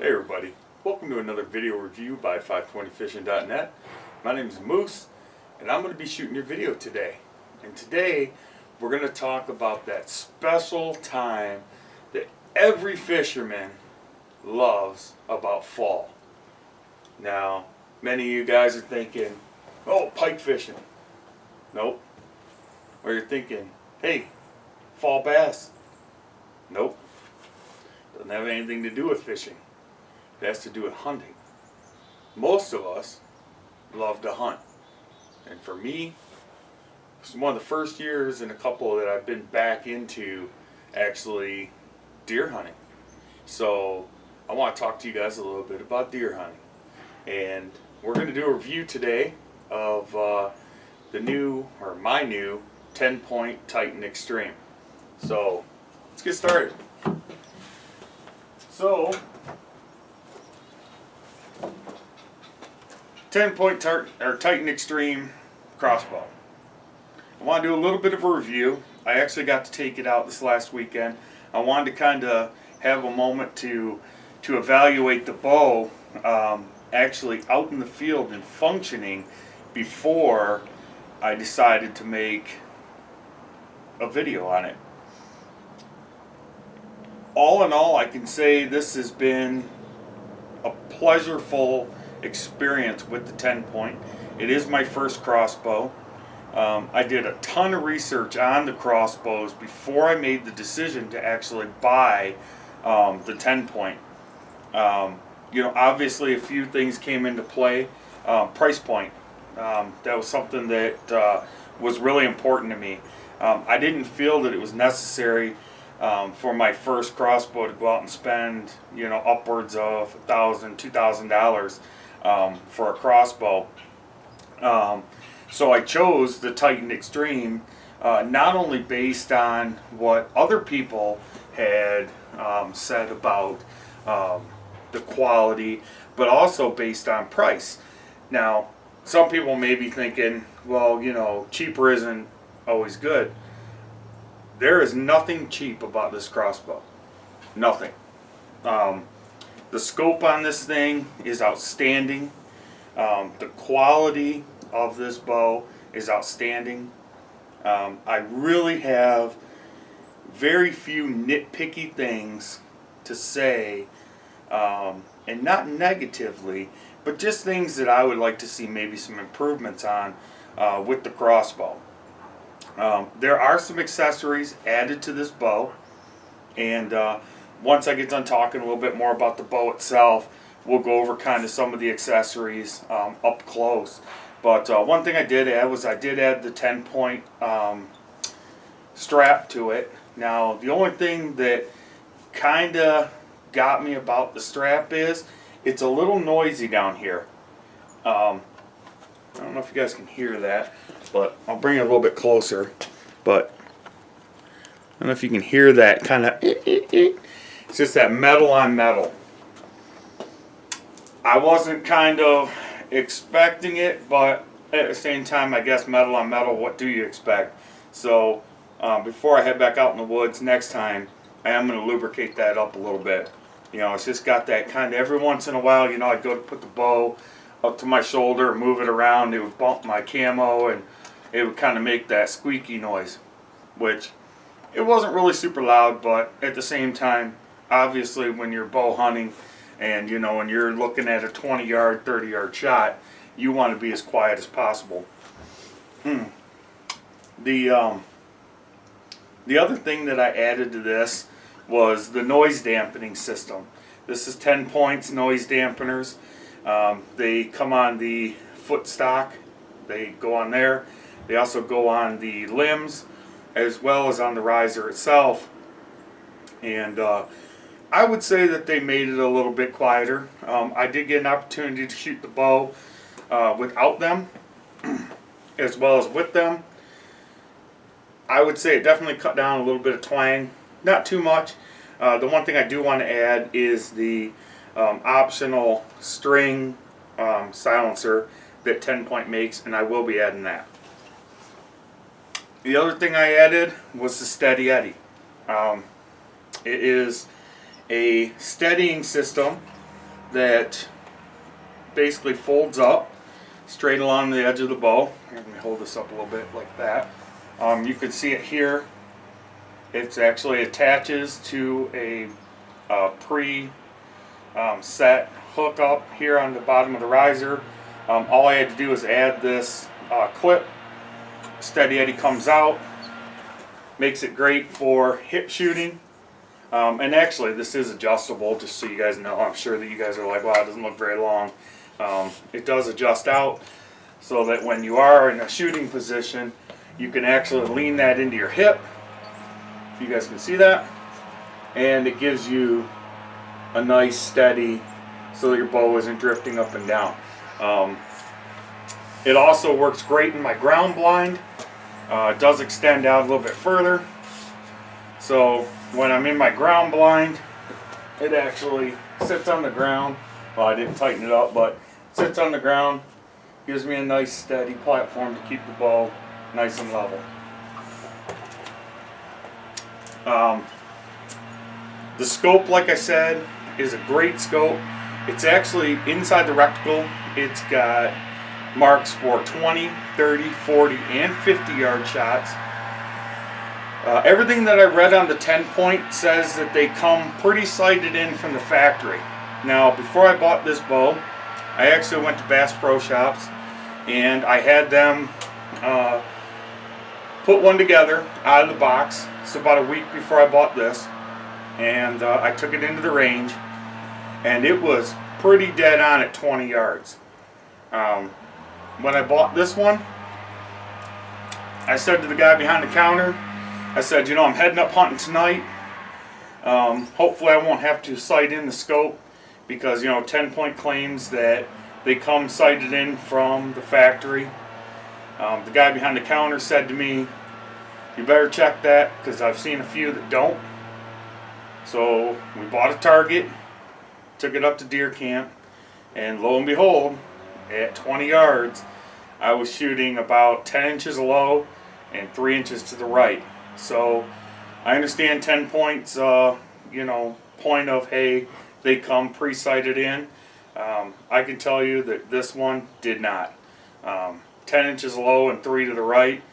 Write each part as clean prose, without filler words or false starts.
Hey everybody, welcome to another video review by 520fishing.net. My name is Moose and I'm going to be shooting your video today. And today we're going to talk about that special time that every fisherman loves about fall. Now, many of you guys are thinking, oh, pike fishing. Nope. Or you're thinking, hey, fall bass. Nope. Doesn't have anything to do with fishing. It has to do with hunting. Most of us love to hunt. And for me, it's one of the first years in a couple that I've been back into actually deer hunting. So I want to talk to you guys a little bit about deer hunting. And we're going to do a review today of my new TenPoint Titan Xtream. So let's get started. So TenPoint Titan Xtream Crossbow. I want to do a little bit of a review. I actually got to take it out this last weekend. I wanted to kind of have a moment to evaluate the bow actually out in the field and functioning before I decided to make a video on it. All in all, I can say this has been a pleasureful experience with the TenPoint. It is my first crossbow. I did a ton of research on the crossbows before I made the decision to actually buy the TenPoint. Obviously a few things came into play. Price point. That was something that was really important to me. I didn't feel that it was necessary for my first crossbow to go out and spend, upwards of $1,000, $2,000 for a crossbow. So I chose the Titan Xtream not only based on what other people had said about the quality, but also based on price. Now, some people may be thinking, well, cheaper isn't always good. There is nothing cheap about this crossbow. Nothing. The scope on this thing is outstanding. The quality of this bow is outstanding. I really have very few nitpicky things to say, and not negatively, but just things that I would like to see maybe some improvements on with the crossbow. There are some accessories added to this bow, and once I get done talking a little bit more about the bow itself, we'll go over kind of some of the accessories up close. But one thing I did add was I did add the TenPoint strap to it. Now, the only thing that kind of got me about the strap is it's a little noisy down here. I don't know if you guys can hear that, but I'll bring it a little bit closer. But I don't know if you can hear that kind of. It's just that metal on metal. I wasn't kind of expecting it, but at the same time, I guess metal on metal, what do you expect? So before I head back out in the woods next time, I am going to lubricate that up a little bit. It's just got that kind of, every once in a while, I'd go to put the bow up to my shoulder, move it around, it would bump my camo, and it would kind of make that squeaky noise, which it wasn't really super loud, but at the same time, obviously when you're bow hunting and when you're looking at a 20-yard, 30-yard shot, you want to be as quiet as possible. The other thing that I added to this was the noise dampening system. This is TenPoint's noise dampeners. They come on the foot stock. They go on there. They also go on the limbs as well as on the riser itself. And I would say that they made it a little bit quieter. I did get an opportunity to shoot the bow without them as well as with them. I would say it definitely cut down a little bit of twang. Not too much. The one thing I do want to add is the optional string silencer that TenPoint makes, and I will be adding that. The other thing I added was the Steady Eddy. It is a steadying system that basically folds up straight along the edge of the bow. Here, let me hold this up a little bit like that. You can see it here. It actually attaches to a pre-set hookup here on the bottom of the riser. All I had to do is add this clip. Steady Eddie comes out. Makes it great for hip shooting. And actually, this is adjustable, just so you guys know. I'm sure that you guys are like, wow, it doesn't look very long. It does adjust out so that when you are in a shooting position, you can actually lean that into your hip. If you guys can see that. And it gives you a nice steady so that your bow isn't drifting up and down. It also works great in my ground blind. It does extend out a little bit further. So when I'm in my ground blind, it actually sits on the ground. Well, I didn't tighten it up, but it sits on the ground. Gives me a nice steady platform to keep the bow nice and level. The scope, like I said, is a great scope. It's actually inside the reticle. It's got marks for 20, 30, 40, and 50 yard shots. Everything that I read on the TenPoint says that they come pretty sighted in from the factory. Now, before I bought this bow, I actually went to Bass Pro Shops and I had them put one together out of the box. It's about a week before I bought this, and I took it into the range, and it was pretty dead on at 20 yards. When I bought this one, I said to the guy behind the counter, I said, you know, I'm heading up hunting tonight. Hopefully I won't have to sight in the scope because, you know, TenPoint claims that they come sighted in from the factory. The guy behind the counter said to me, you better check that because I've seen a few that don't. So we bought a target, took it up to deer camp, and lo and behold, at 20 yards, I was shooting about 10 inches low and 3 inches to the right. So I understand TenPoint's, you know, point of, hey, they come pre-sighted in. I can tell you that this one did not. 10 inches low and 3 to the right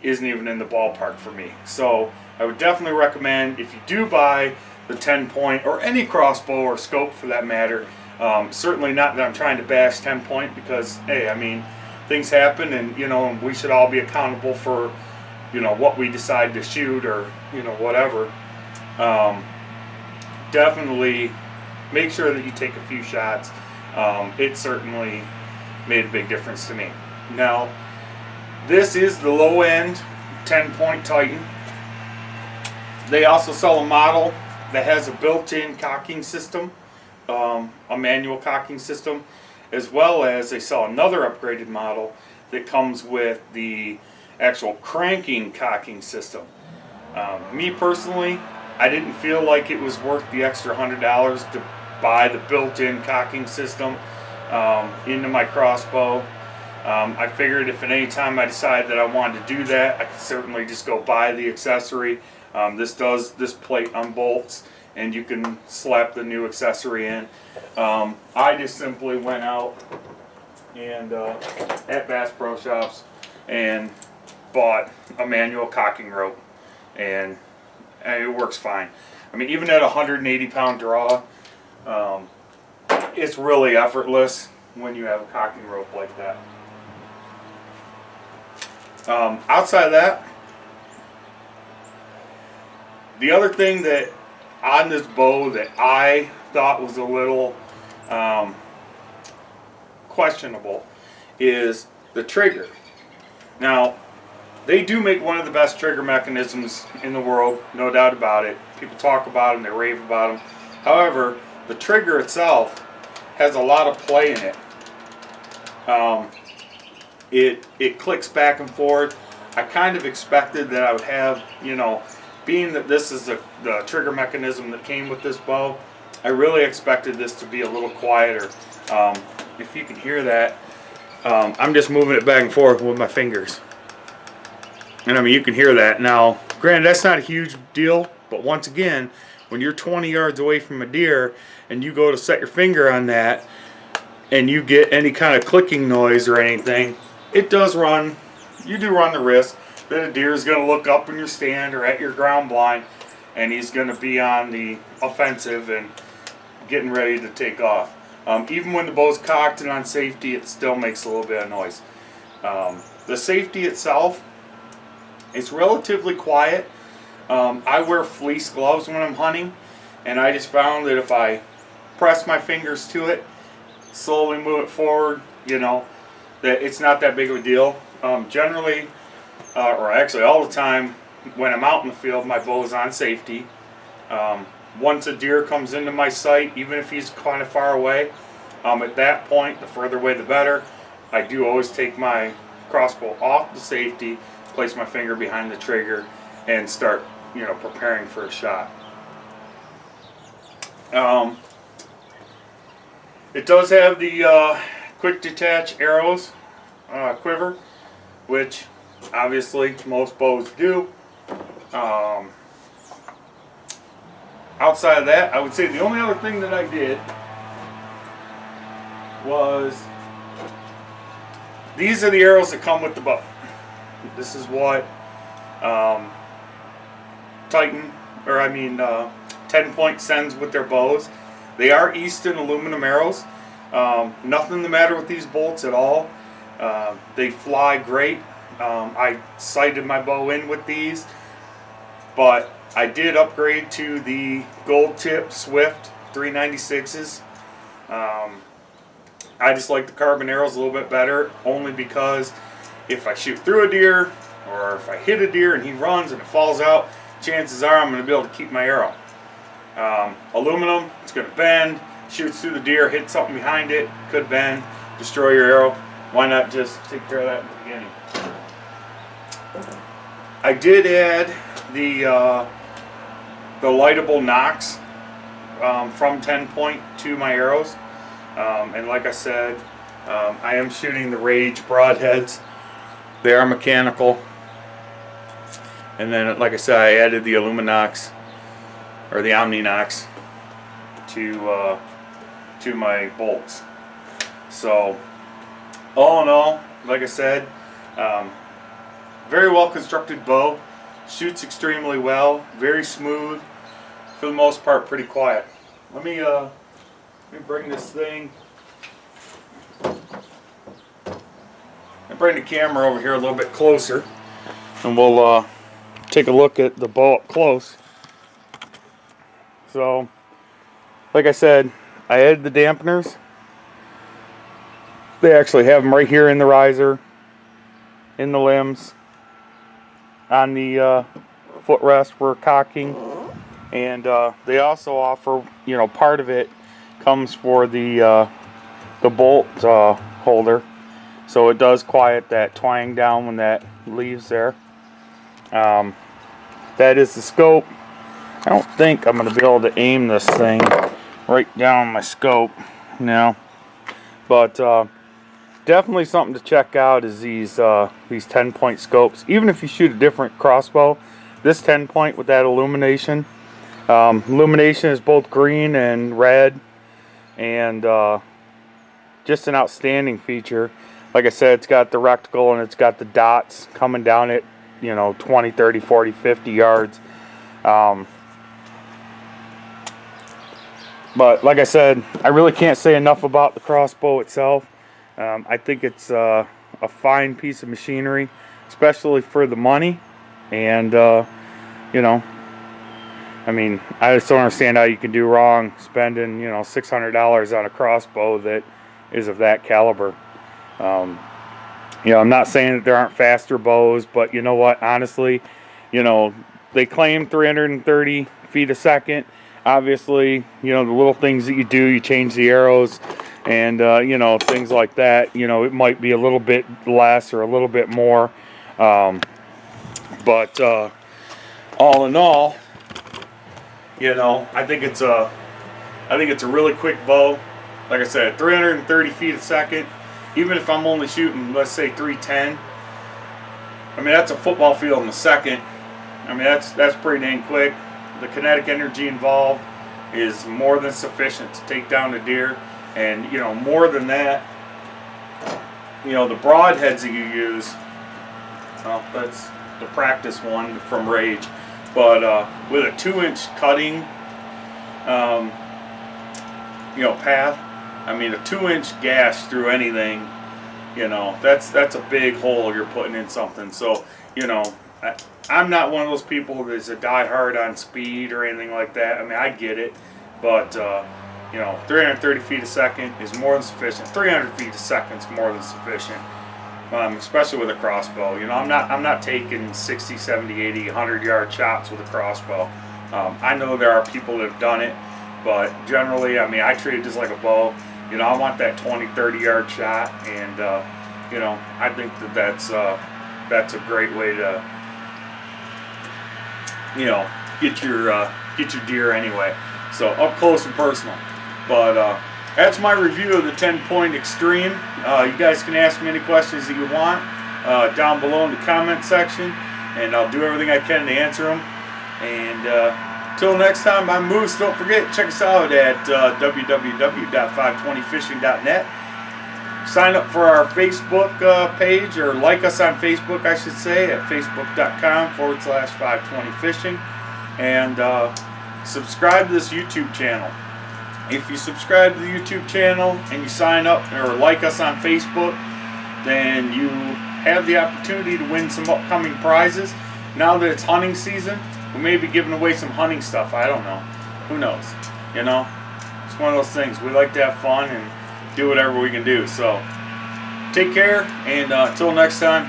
isn't even in the ballpark for me. So I would definitely recommend, if you do buy the TenPoint or any crossbow or scope for that matter, certainly not that I'm trying to bash TenPoint because, hey, I mean, things happen and, you know, we should all be accountable for, you know, what we decide to shoot or, you know, whatever. Definitely make sure that you take a few shots. It certainly made a big difference to me. Now, this is the low-end TenPoint Titan. They also sell a model that has a built-in cocking system, a manual cocking system, as well as they sell another upgraded model that comes with the actual cranking cocking system. Me personally, I didn't feel like it was worth the extra $100 to buy the built-in cocking system into my crossbow. I figured if at any time I decide that I wanted to do that, I could certainly just go buy the accessory. This plate unbolts and you can slap the new accessory in. I just simply went out and at Bass Pro Shops and bought a manual cocking rope, and it works fine. I mean, even at a 180-pound draw, it's really effortless when you have a cocking rope like that. Outside of that, the other thing that on this bow that I thought was a little questionable is the trigger. Now, they do make one of the best trigger mechanisms in the world, no doubt about it. People talk about them, they rave about them. However, the trigger itself has a lot of play in it. It clicks back and forth. I kind of expected that I would have, you know, being that this is the trigger mechanism that came with this bow, I really expected this to be a little quieter. If you can hear that, I'm just moving it back and forth with my fingers. And I mean, you can hear that. Now, granted, that's not a huge deal, but once again, when you're 20 yards away from a deer and you go to set your finger on that and you get any kind of clicking noise or anything, it does run, you do run the risk that a deer is going to look up in your stand or at your ground blind, and he's going to be on the offensive and getting ready to take off. Even when the bow's cocked and on safety, it still makes a little bit of noise. The safety itself, it's relatively quiet. I wear fleece gloves when I'm hunting, and I just found that if I press my fingers to it, slowly move it forward, you know, that it's not that big of a deal. Generally, or actually all the time, when I'm out in the field, my bow is on safety. Once a deer comes into my sight, even if he's kind of far away, at that point, the further away the better. I do always take my crossbow off the safety, place my finger behind the trigger, and start, you know, preparing for a shot. It does have the quick detach arrows quiver, which obviously most bows do. Outside of that, I would say the only other thing that I did was, these are the arrows that come with the bow. This is what TenPoint sends with their bows. They are Easton aluminum arrows. Nothing the matter with these bolts at all. They fly great. I sighted my bow in with these, but I did upgrade to the gold tip Swift 396s. I just like the carbon arrows a little bit better, only because if I shoot through a deer, or if I hit a deer and he runs and it falls out, chances are I'm going to be able to keep my arrow. Aluminum, it's going to bend, shoots through the deer, hit something behind it, could bend, destroy your arrow. Why not just take care of that in the beginning? I did add the lightable nocks from TenPoint to my arrows, and like I said, I am shooting the Rage broadheads. They are mechanical, and then like I said, I added the Illuminox or the Omninox to my bolts. So all in all, like I said, very well constructed bow, shoots extremely well, very smooth, for the most part pretty quiet. Let me bring this thing, and bring the camera over here a little bit closer, and we'll take a look at the bow up close. So like I said, I added the dampeners. They actually have them right here in the riser, in the limbs, on the footrest for cocking, and they also offer, you know, part of it comes for the bolt holder, so it does quiet that twang down when that leaves there. That is the scope. I don't think I'm going to be able to aim this thing right down my scope now, but definitely something to check out is these TenPoint scopes. Even if you shoot a different crossbow, this TenPoint with that illumination, illumination is both green and red, and just an outstanding feature. Like I said, it's got the reticle and it's got the dots coming down it, you know, 20, 30, 40, 50 yards. But like I said, I really can't say enough about the crossbow itself. I think it's a fine piece of machinery, especially for the money. And, you know, I mean, I just don't understand how you can do wrong spending, you know, $600 on a crossbow that is of that caliber. You know, I'm not saying that there aren't faster bows, but you know what, honestly, you know, they claim 330 feet a second. Obviously, you know, the little things that you do, you change the arrows and, you know, things like that, you know, it might be a little bit less or a little bit more. But all in all, you know, I think it's a really quick bow. Like I said, 330 feet a second. Even if I'm only shooting, let's say 310, I mean, that's a football field in a second. I mean, that's pretty dang quick. the kinetic energy involved is more than sufficient to take down the deer. And you know, more than that, you know, the broadheads that you use, well, that's the practice one from Rage, but with a 2-inch cutting, you know, path, I mean, a 2-inch gash through anything, you know, that's a big hole you're putting in something. So, you know, I'm not one of those people that's a diehard on speed or anything like that. I mean, I get it, but you know, 330 feet a second is more than sufficient. 300 feet a second is more than sufficient, especially with a crossbow. You know, I'm not taking 60, 70, 80, 100-yard shots with a crossbow. I know there are people that have done it, but generally, I mean, I treat it just like a bow. You know, I want that 20, 30-yard shot, and you know, I think that's a great way to, you know, get your deer anyway. So up close and personal. But that's my review of the TenPoint Xtream. You guys can ask me any questions that you want down below in the comment section, and I'll do everything I can to answer them. And until next time, I'm Moose. Don't forget, check us out at www.520fishing.net. Sign up for our Facebook page, or like us on Facebook, I should say, at facebook.com/520fishing. And subscribe to this YouTube channel. If you subscribe to the YouTube channel and you sign up or like us on Facebook, then you have the opportunity to win some upcoming prizes. Now that it's hunting season, we may be giving away some hunting stuff. I don't know. Who knows? You know, it's one of those things. We like to have fun and do whatever we can do. So take care, and until next time,